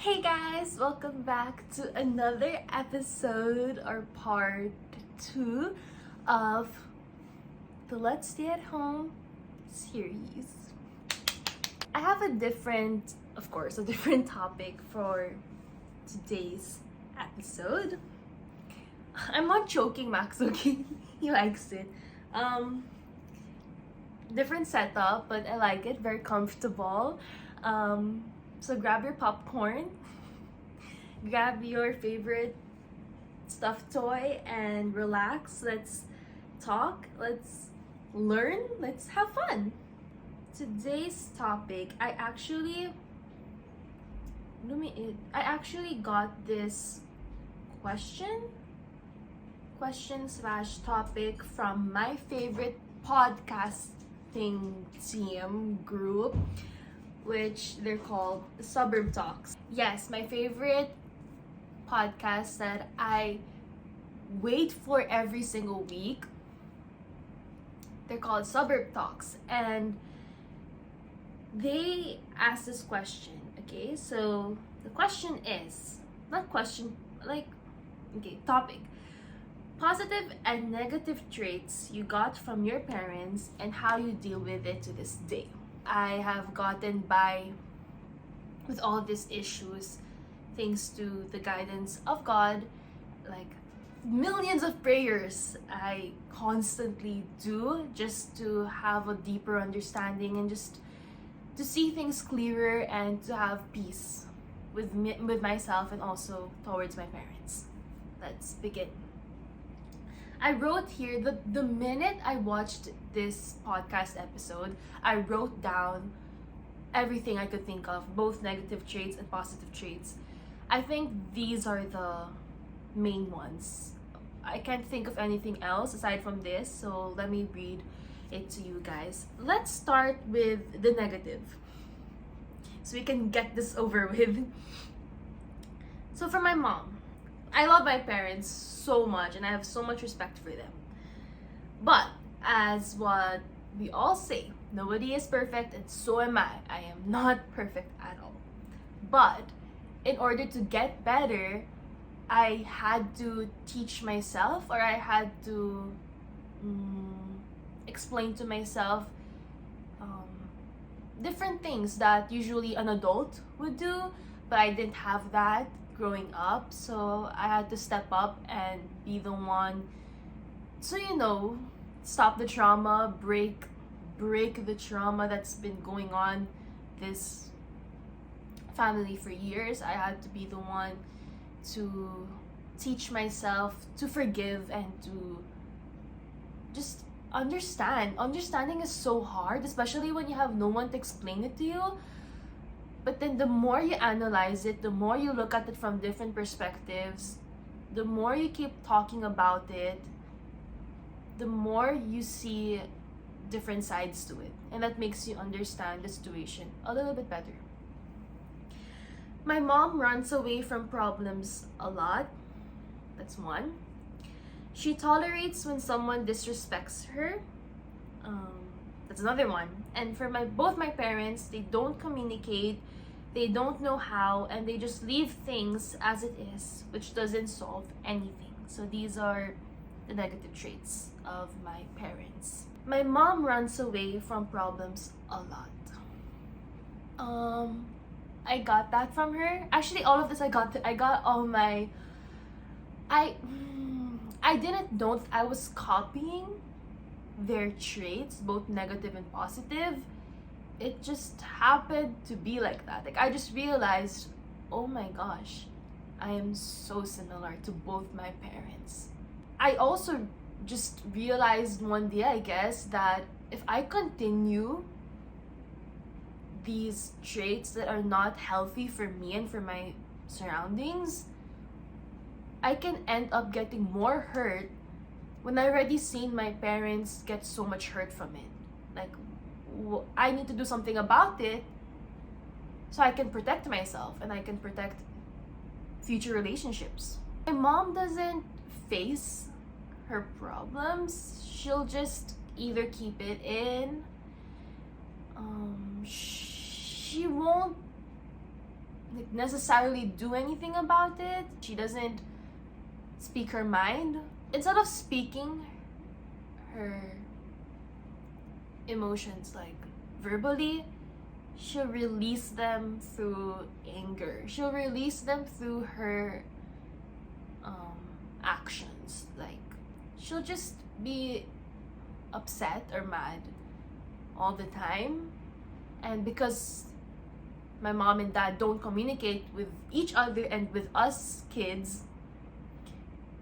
Hey guys, welcome back to another episode or part 2 of the Let's Stay at Home series. I have a different topic for today's episode. I'm not joking, Max, okay? He likes it. Different setup, but I like it, very comfortable. So grab your popcorn, grab your favorite stuffed toy, and relax. Let's talk, let's learn, let's have fun. Today's topic, I actually got this question slash topic from my favorite podcasting team group, which they're called Suburb Talks. Yes, my favorite podcast that I wait for every single week. They're called Suburb Talks, and they asked this question. Okay, so the question is topic: positive and negative traits you got from your parents and how you deal with it to this day. I have gotten by with all these issues thanks to the guidance of God, like millions of prayers I constantly do just to have a deeper understanding and just to see things clearer and to have peace with myself and also towards my parents. Let's begin. I wrote here the minute I watched this podcast episode, I wrote down everything I could think of, both negative traits and positive traits. I think these are the main ones. I can't think of anything else aside from this, so let me read it to you guys. Let's start with the negative, so we can get this over with. So for my mom, I love my parents so much and I have so much respect for them. But as what we all say, nobody is perfect, and so am I. I am not perfect at all. But in order to get better, I had to teach myself, or I had to explain to myself different things that usually an adult would do, but I didn't have that growing up, so I had to step up and be the one to stop the trauma, break the trauma that's been going on this family for years. I had to be the one to teach myself to forgive and to just understand. Understanding is so hard, especially when you have no one to explain it to you. But then the more you analyze it, the more you look at it from different perspectives, the more you keep talking about it, the more you see different sides to it. And that makes you understand the situation a little bit better. My mom runs away from problems a lot. That's one. She tolerates when someone disrespects her. That's another one. And for both my parents, they don't communicate, they don't know how, and they just leave things as it is, which doesn't solve anything. So these are the negative traits of my parents. My mom runs away from problems a lot. I got that from her. Actually, all of this I got all my. I didn't know if I was copying their traits, both negative and positive. It just happened to be like that. Like, I just realized, oh my gosh, I am so similar to both my parents. I also just realized one day, I guess, that if I continue these traits that are not healthy for me and for my surroundings, I can end up getting more hurt when I already seen my parents get so much hurt from it. Like, I need to do something about it so I can protect myself and I can protect future relationships. My mom doesn't face her problems. She'll just either keep it in. She won't like necessarily do anything about it. She doesn't speak her mind. Instead of speaking her emotions like verbally, she'll release them through anger. She'll release them through her actions. Like, she'll just be upset or mad all the time. And because my mom and dad don't communicate with each other and with us kids,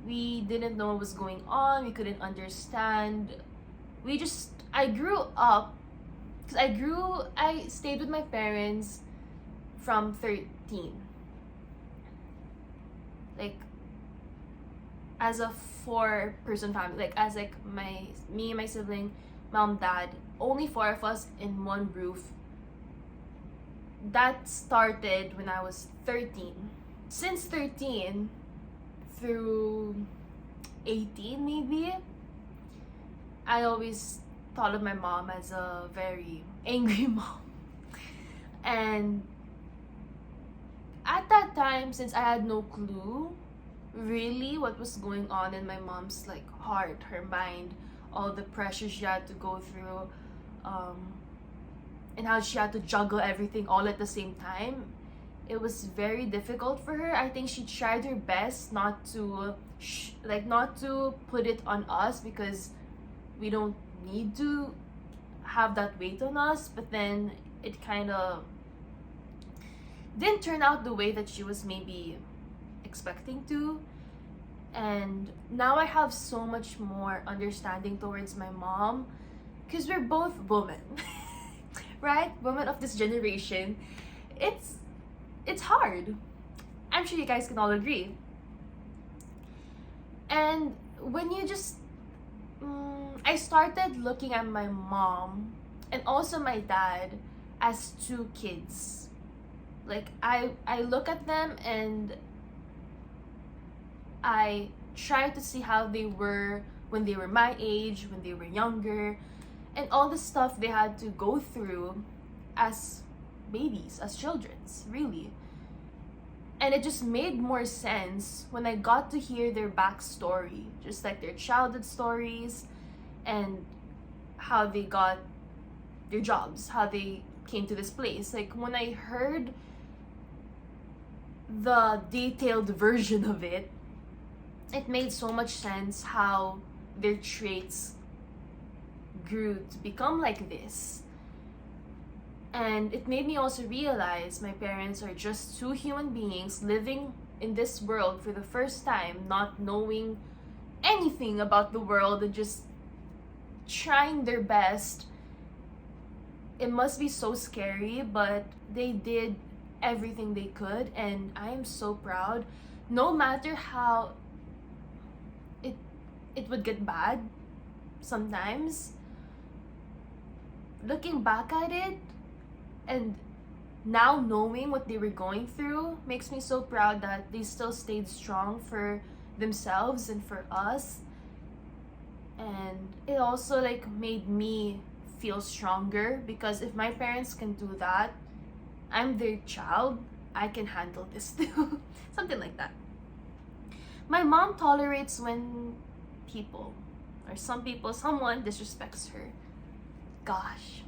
we didn't know what was going on. We couldn't understand. I grew up, because I stayed with my parents from 13. Like, as a 4-person family, like as like me and my sibling, mom, dad, only 4 of us in one roof. That started when I was 13. Since 13 through 18 maybe, I always thought of my mom as a very angry mom. And at that time, since I had no clue really what was going on in my mom's like heart, her mind, all the pressure she had to go through, and how she had to juggle everything all at the same time, it was very difficult for her. I think she tried her best not to put it on us, because we don't need to have that weight on us. But then it kind of didn't turn out the way that she was maybe expecting to. And now I have so much more understanding towards my mom, because we're both women. Right? Women of this generation. It's hard. I'm sure you guys can all agree. And when you just I started looking at my mom and also my dad as 2 kids. Like, I look at them and I try to see how they were when they were my age, when they were younger, and all the stuff they had to go through as babies, as children, really. And it just made more sense when I got to hear their backstory, just like their childhood stories and how they got their jobs, how they came to this place. Like, when I heard the detailed version of it, it made so much sense how their traits grew to become like this. And it made me also realize my parents are just 2 human beings living in this world for the first time, not knowing anything about the world and just trying their best. It must be so scary, but they did everything they could, and I am so proud. No matter how it would get bad sometimes, looking back at it and now knowing what they were going through makes me so proud that they still stayed strong for themselves and for us. And it also like made me feel stronger, because if my parents can do that, I'm their child, I can handle this too. Something like that. My mom tolerates when someone disrespects her. Gosh,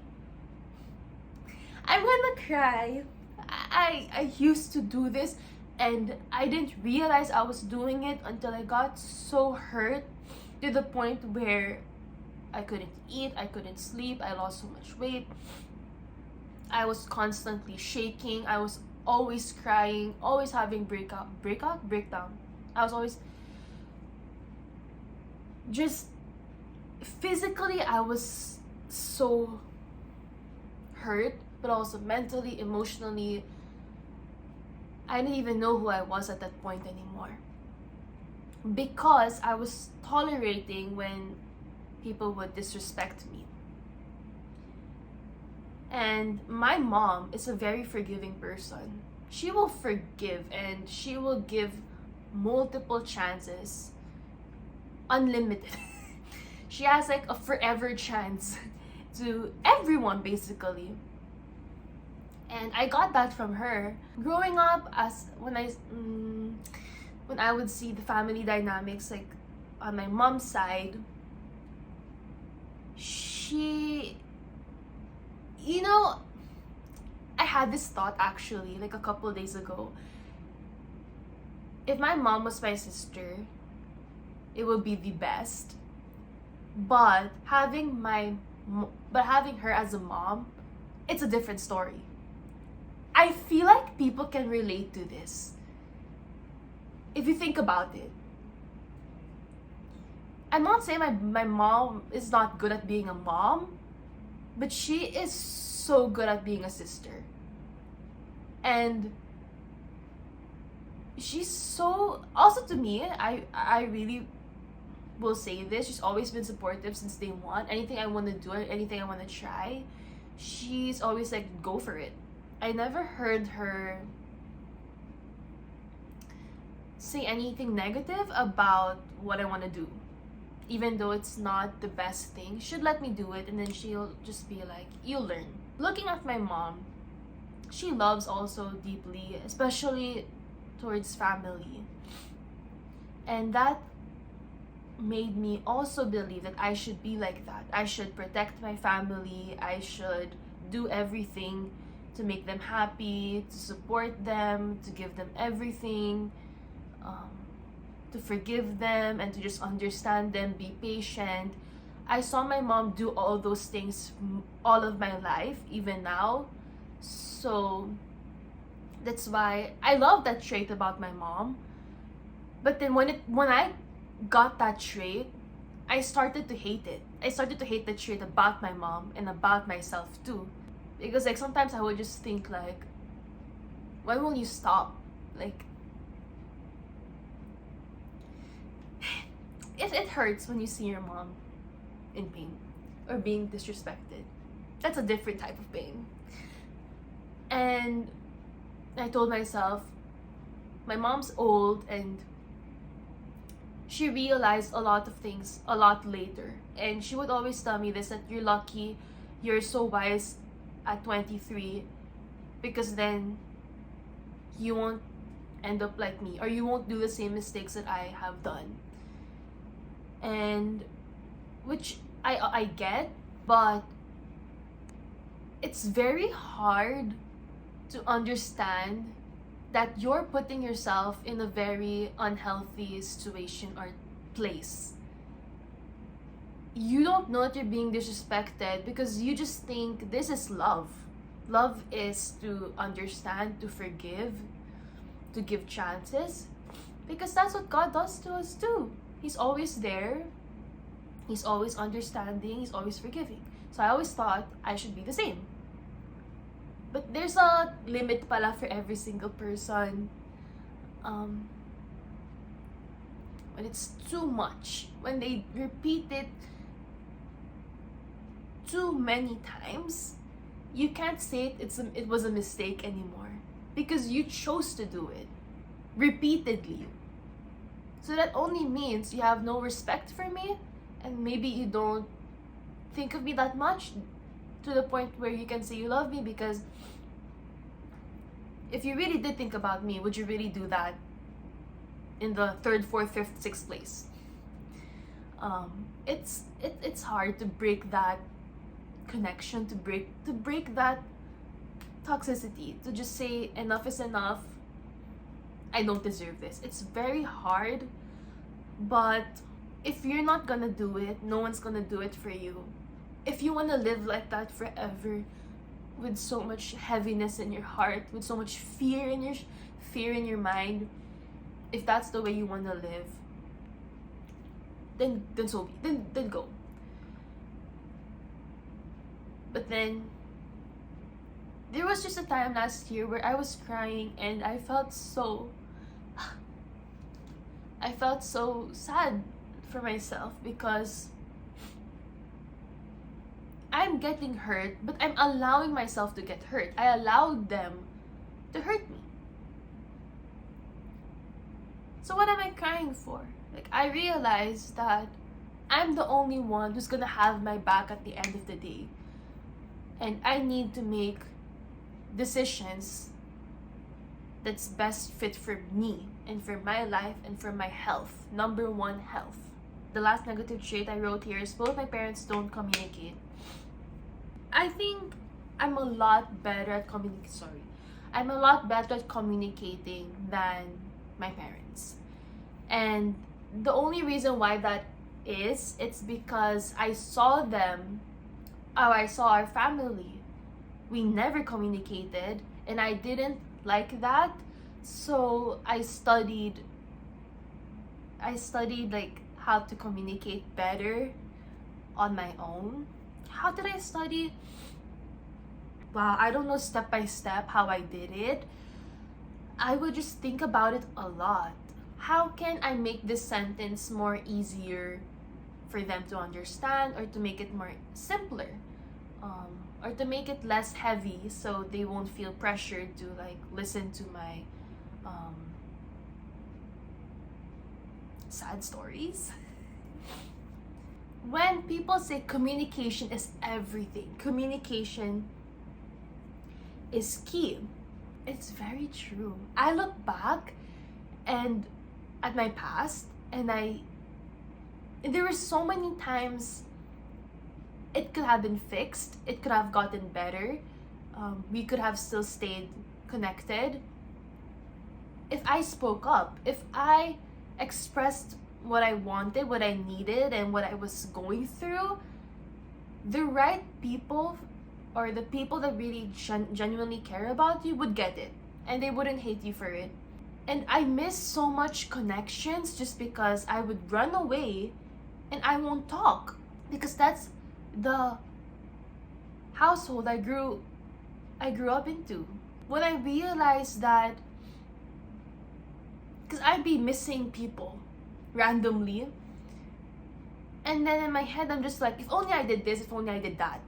I'm gonna cry. I used to do this and I didn't realize I was doing it until I got so hurt to the point where I couldn't eat, I couldn't sleep, I lost so much weight. I was constantly shaking, I was always crying, always having breakdown. I was always just physically, I was so hurt, but also mentally, emotionally, I didn't even know who I was at that point anymore, because I was tolerating when people would disrespect me. And my mom is a very forgiving person. She will forgive and she will give multiple chances, unlimited. She has like a forever chance to everyone basically. And I got that from her. Growing up, as when I would see the family dynamics, like on my mom's side, she, you know, I had this thought actually like a couple days ago. If my mom was my sister, it would be the best. But having her as a mom, it's a different story. I feel like people can relate to this. If you think about it. I'm not saying my mom is not good at being a mom, but she is so good at being a sister. And she's so, also to me, I really will say this, she's always been supportive since day one. Anything I want to do, anything I want to try, she's always like, go for it. I never heard her say anything negative about what I want to do. Even though it's not the best thing, she'd let me do it, and then she'll just be like, you'll learn. Looking at my mom, she loves also deeply, especially towards family. And that made me also believe that I should be like that. I should protect my family. I should do everything to make them happy, to support them, to give them everything, to forgive them, and to just understand them, be patient. I saw my mom do all those things all of my life, even now. So that's why I love that trait about my mom. But then when I got that trait, I started to hate it. I started to hate the trait about my mom and about myself too. Because like sometimes I would just think like, when will you stop? Like, it hurts when you see your mom in pain or being disrespected. That's a different type of pain. And I told myself, my mom's old and she realized a lot of things a lot later. And she would always tell me this, that you're lucky, you're so wise at 23, because then you won't end up like me, or you won't do the same mistakes that I have done. And which I get, but it's very hard to understand that you're putting yourself in a very unhealthy situation or place. You don't know that you're being disrespected because you just think this is love. Love is to understand, to forgive, to give chances, because that's what God does to us too. He's always there, he's always understanding, he's always forgiving. So I always thought I should be the same. But there's a limit pala for every single person. When it's too much, when they repeat it too many times, you can't say it was a mistake anymore, because you chose to do it repeatedly. So that only means you have no respect for me, and maybe you don't think of me that much to the point where you can say you love me, because if you really did think about me, would you really do that in the 3rd, 4th, 5th, 6th place? It's hard to break that connection, to break that toxicity, to just say enough is enough. I don't deserve this. It's very hard, but if you're not gonna do it, no one's gonna do it for you. If you want to live like that forever, with so much heaviness in your heart, with so much fear in your mind, if that's the way you want to live, then so be. Then go. But then there was just a time last year where I was crying and I felt so sad for myself, because I'm getting hurt, but I'm allowing myself to get hurt. I allowed them to hurt me. So what am I crying for? Like, I realized that I'm the only one who's gonna have my back at the end of the day. And I need to make decisions that's best fit for me and for my life and for my health. Number one, health. The last negative trait I wrote here is both my parents don't communicate. I think I'm a lot better at I'm a lot better at communicating than my parents. And the only reason why that is, it's because I saw our family. We never communicated, and I didn't like that. So I studied like how to communicate better on my own. How did I study? Wow, I don't know step by step how I did it. I would just think about it a lot. How can I make this sentence more easier for them to understand, or to make it more simpler, or to make it less heavy so they won't feel pressured to like listen to my sad stories. When people say communication is everything, communication is key, it's very true. I look back and at my past, and there were so many times it could have been fixed, it could have gotten better, we could have still stayed connected if I spoke up, if I expressed what I wanted, what I needed, and what I was going through. The right people, or the people that really genuinely care about you, would get it, and they wouldn't hate you for it. And I miss so much connections just because I would run away and I won't talk, because that's the household I grew up into. When I realized that, because I'd be missing people randomly, and then in my head I'm just like, if only I did this, if only I did that,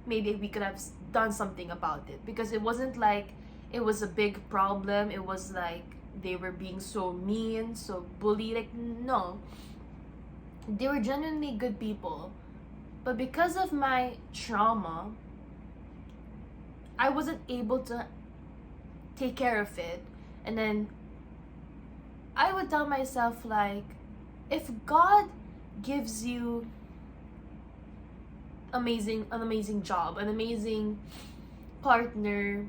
maybe we could have done something about it. Because it wasn't like it was a big problem, it was like they were being so mean, so bully. Like, no, they were genuinely good people, but because of my trauma, I wasn't able to take care of it. And then I would tell myself, like, if God gives you an amazing job, an amazing partner,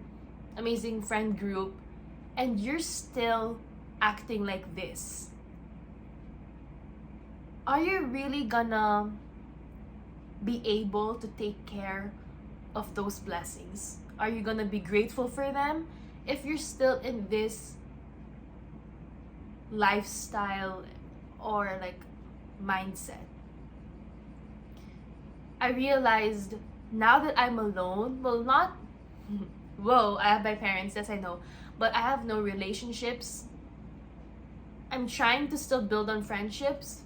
amazing friend group, and you're still acting like this, are you really gonna be able to take care of those blessings? Are you gonna be grateful for them if you're still in this lifestyle or like mindset? I realized now that I'm alone, well, not whoa, I have my parents, yes I know, but I have no relationships. I'm trying to still build on friendships,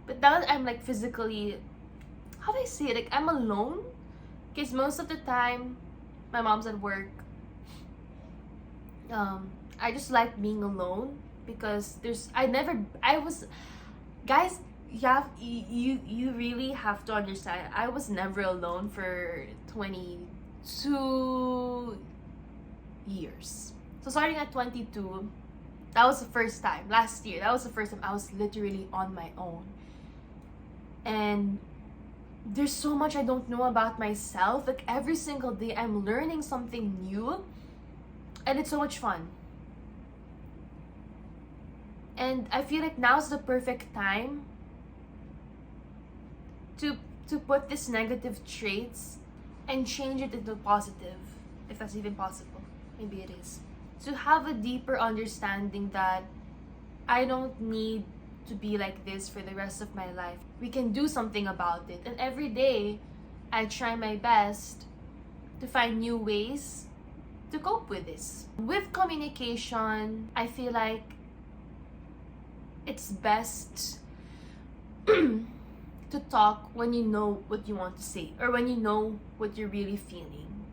but now that I'm like physically, how do I say it, like I'm alone, because most of the time my mom's at work. I just like being alone, because guys, you really have to understand, I was never alone for 22 years. So starting at 22, that was the first time. Last year, that was the first time I was literally on my own. And there's so much I don't know about myself. Like every single day I'm learning something new, and it's so much fun. And I feel like now's the perfect time to put these negative traits and change it into positive, if that's even possible. Maybe it is. To have a deeper understanding that I don't need to be like this for the rest of my life. We can do something about it. And every day, I try my best to find new ways to cope with this. With communication, I feel like it's best to talk when you know what you want to say, or when you know what you're really feeling.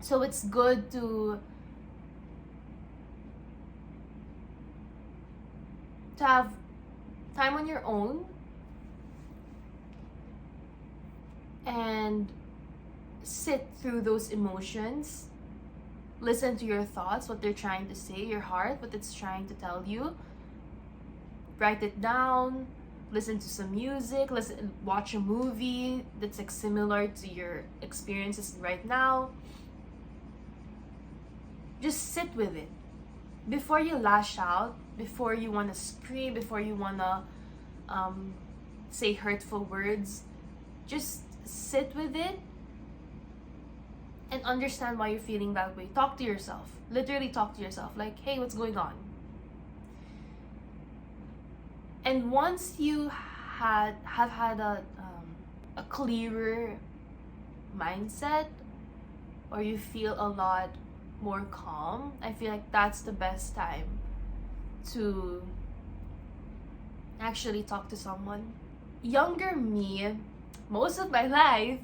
So it's good to have time on your own and sit through those emotions, listen to your thoughts, what they're trying to say, your heart, what it's trying to tell you. Write it down, listen to some music, watch a movie that's like similar to your experiences right now. Just sit with it. Before you lash out, before you want to scream, before you want to say hurtful words, just sit with it and understand why you're feeling that way. Talk to yourself. Literally talk to yourself. Like, hey, what's going on? And once you have had a clearer mindset, or you feel a lot more calm, I feel like that's the best time to actually talk to someone. Younger me, most of my life,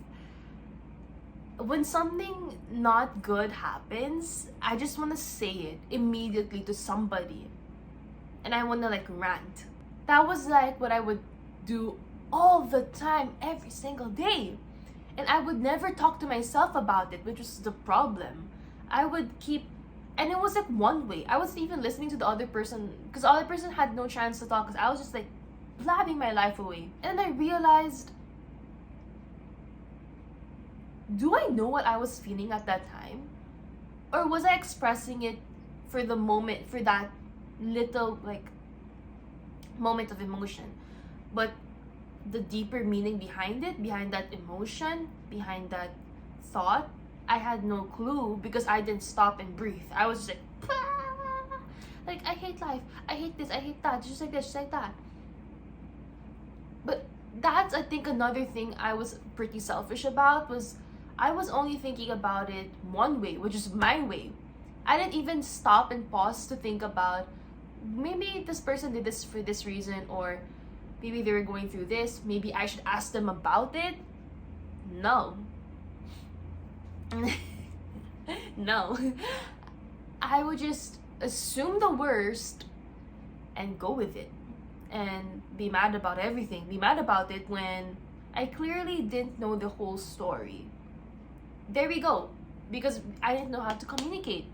when something not good happens, I just want to say it immediately to somebody. And I want to like rant. That was like what I would do all the time, every single day. And I would never talk to myself about it, which was the problem. I would keep, and it was like one way. I wasn't even listening to the other person, because the other person had no chance to talk, because I was just like blabbing my life away. And then I realized, do I know what I was feeling at that time? Or was I expressing it for the moment, for that little like moment of emotion? But the deeper meaning behind it, behind that emotion, behind that thought, I had no clue, because I didn't stop and breathe. I was just like, "Ah!" Like, I hate life, I hate this, I hate that, just like this, just like that. But that's, I think, another thing I was pretty selfish about, was I was only thinking about it one way, which is my way. I didn't even stop and pause to think about, maybe this person did this for this reason, or maybe they were going through this, maybe I should ask them about it. No. No. I would just assume the worst and go with it, and be mad about everything. Be mad about it when I clearly didn't know the whole story. There we go. Because I didn't know how to communicate.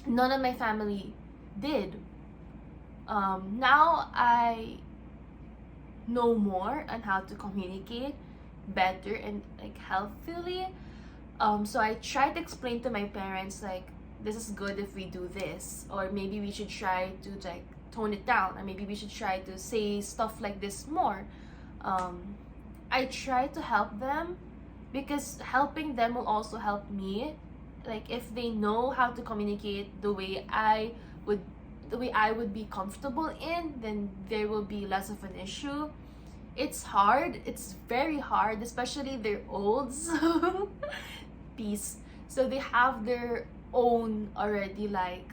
None of my family did. Now I know more on how to communicate better and like healthily. So I tried to explain to my parents, like, this is good if we do this, or maybe we should try to like tone it down, or maybe we should try to say stuff like this more. I try to help them, because helping them will also help me. Like, if they know how to communicate the way I would be comfortable in, then there will be less of an issue. It's hard. It's very hard, especially they're old. So peace. So they have their own already like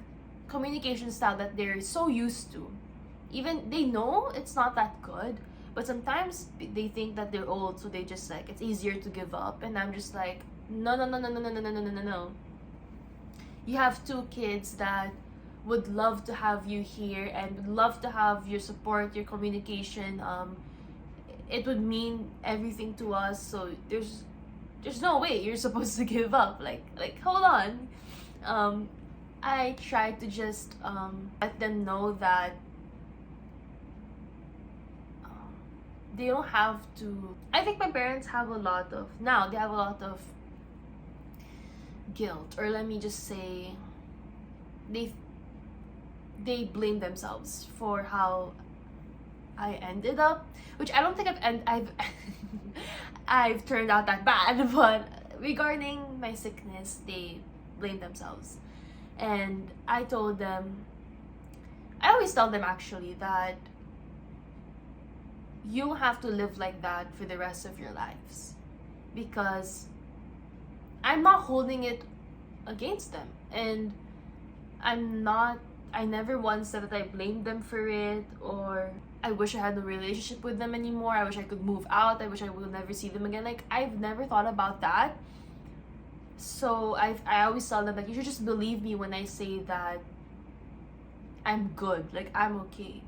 communication style that they're so used to. Even they know it's not that good, but sometimes they think that they're old, so they just like, it's easier to give up. And I'm just like, no, no, no, no, no, no, no, no, no, no, no. You have two kids that would love to have you here and would love to have your support, your communication. It would mean everything to us. So there's no way you're supposed to give up. Like hold on. I try to just let them know that they don't have to. I think my parents have a lot of, now they have a lot of guilt, or let me just say, they blame themselves for how I ended up, which I don't think I've turned out that bad. But regarding my sickness, they blame themselves. And I told them, I always tell them actually, that you have to live like that for the rest of your lives, because I'm not holding it against them, and I never once said that I blamed them for it, or I wish I had no relationship with them anymore, I wish I could move out, I wish I would never see them again. Like, I've never thought about that. So I always tell them that you should just believe me when I say that I'm good, like I'm okay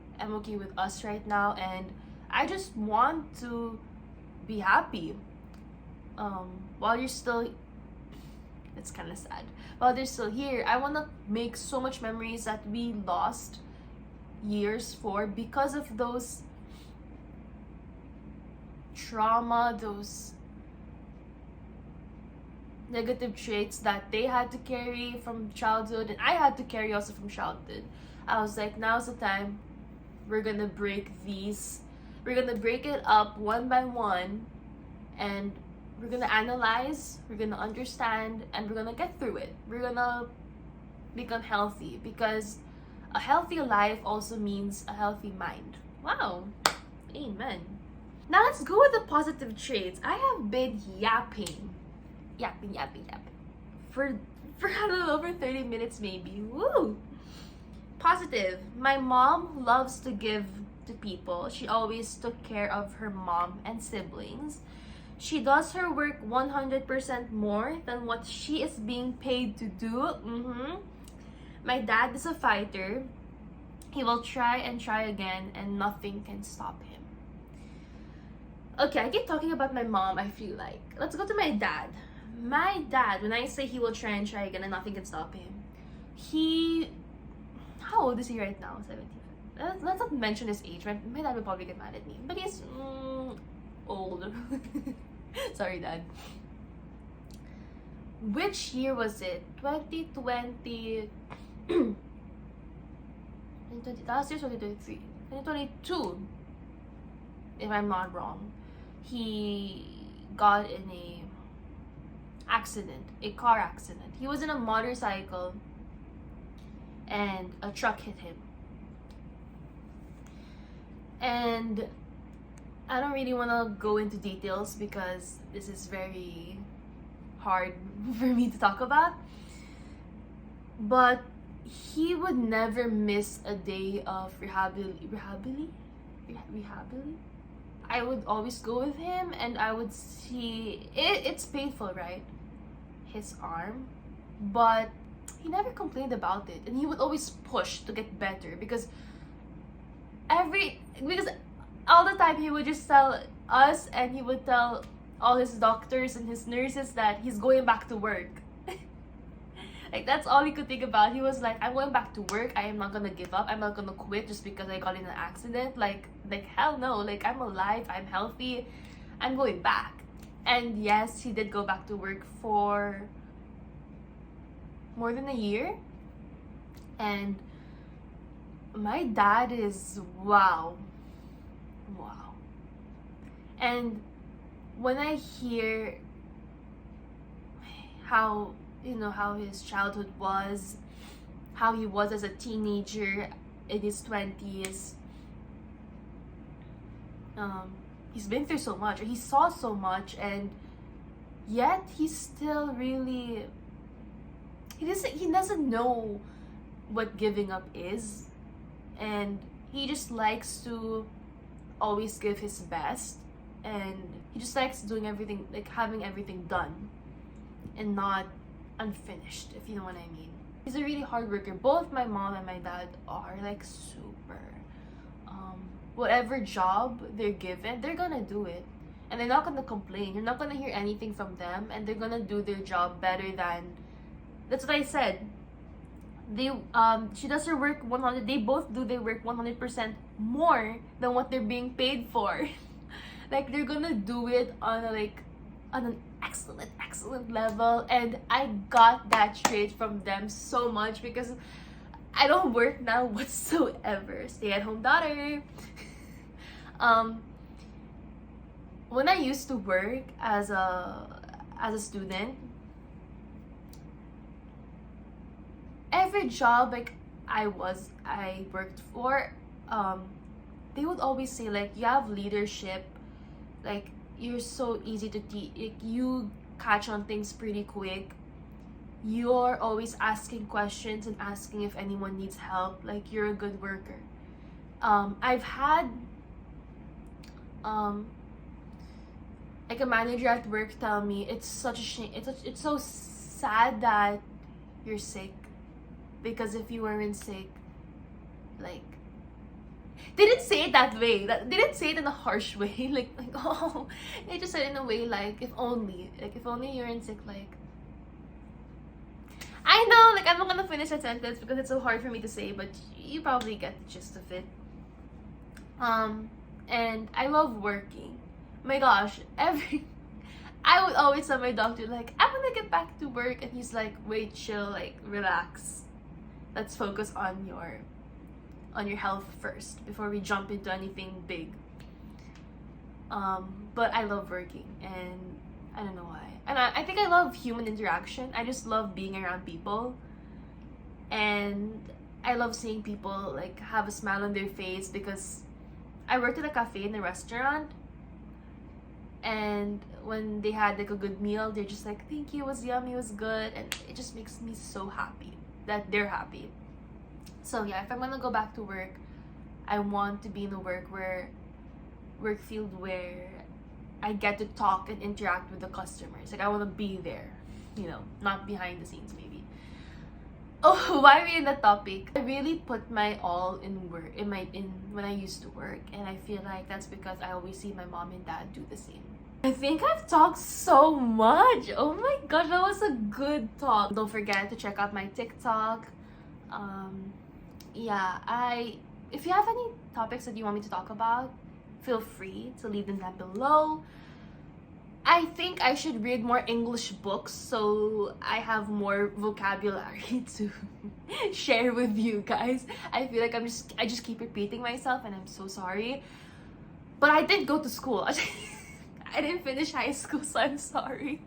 with us right now, and I just want to be happy. while you're still, it's kind of sad, while they're still here, I want to make so much memories that we lost years for because of those trauma, those negative traits that they had to carry from childhood and I had to carry also from childhood. I was like, now's the time. We're gonna break these. We're gonna break it up one by one, and we're gonna analyze, we're gonna understand, and we're gonna get through it. We're gonna become healthy, because a healthy life also means a healthy mind. Wow. Amen. Now let's go with the positive traits. I have been yapping for a little over 30 minutes maybe. Woo! Positive. My mom loves to give to people. She always took care of her mom and siblings. She does her work 100% more than what she is being paid to do. My dad is a fighter. He will try and try again, and nothing can stop him. Okay, I keep talking about my mom, I feel like. Let's go to my dad. My dad, when I say he will try and try again and nothing can stop him, how old is he right now? 17. Let's not mention his age. My dad will probably get mad at me. But he's old. Sorry, Dad. Which year was it? 2020. 2020. Last year, 2023. 2022. If I'm not wrong. He got in a car accident. He was in a motorcycle and a truck hit him. And I don't really want to go into details because this is very hard for me to talk about. But he would never miss a day of rehabilitation. I would always go with him and I would see it's painful, right? His arm. But he never complained about it, and he would always push to get better because all the time he would just tell us, and he would tell all his doctors and his nurses that he's going back to work. Like, that's all he could think about. He was like, I'm going back to work. I am not gonna give up. I'm not gonna quit just because I got in an accident. Like hell no. Like, I'm alive. I'm healthy. I'm going back. And yes, he did go back to work for more than a year. And my dad is wow. And when I hear how his childhood was, how he was as a teenager in his 20s, he's been through so much, or he saw so much, and yet he's still really, he doesn't know what giving up is, and he just likes to always give his best, and he just likes doing everything, like having everything done and not unfinished, if you know what I mean. He's a really hard worker. Both my mom and my dad are like super. Whatever job they're given, they're gonna do it, and they're not gonna complain. You're not gonna hear anything from them, and they're gonna do their job better than. That's what I said. She does her work 100. They both do their work 100% more than what they're being paid for. Like, they're gonna do it on an excellent level, and I got that trait from them so much because I don't work now whatsoever. Stay-at-home daughter. When I used to work as a student, every job I worked for, they would always say, like, you have leadership, like, you're so easy to teach, like, you catch on things pretty quick, you're always asking questions and asking if anyone needs help, like, you're a good worker. I've had like a manager at work tell me, it's such a shame, it's so sad that you're sick, because if you weren't sick, like, They didn't say it that way. They didn't say it in a harsh way. Like oh, they just said it in a way like if only you're in sick. Like I know, like I'm not gonna finish that sentence because it's so hard for me to say, but you probably get the gist of it. And I love working. My gosh, I would always tell my doctor like I want to get back to work, and he's like, wait, chill, like relax. Let's focus on your health first before we jump into anything big. But I love working, and I don't know why. And I think I love human interaction. I just love being around people, and I love seeing people like have a smile on their face because I worked at a cafe in a restaurant, and when they had like a good meal, they're just like, thank you, it was yummy, it was good, and it just makes me so happy that they're happy. So yeah, if I'm gonna go back to work, I want to be in a work field where I get to talk and interact with the customers. Like I want to be there, not behind the scenes maybe. Oh, why are we in that topic? I really put my all in work when I used to work, and I feel like that's because I always see my mom and dad do the same. I think I've talked so much. Oh my gosh, that was a good talk. Don't forget to check out my TikTok. If you have any topics that you want me to talk about, feel free to leave them down below. I think I should read more English books so I have more vocabulary to share with you guys. I feel like I just keep repeating myself, and I'm so sorry. But I did go to school. I didn't finish high school, so I'm sorry.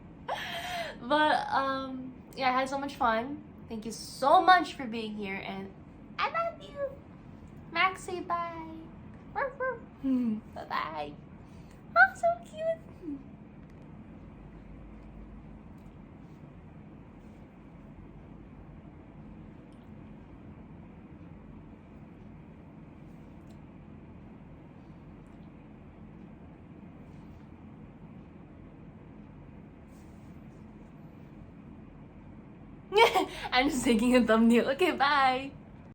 But yeah, I had so much fun. Thank you so much for being here, and I love you. Max, say bye. Bye-bye. Oh, so cute. I'm just taking a thumbnail. Okay, bye.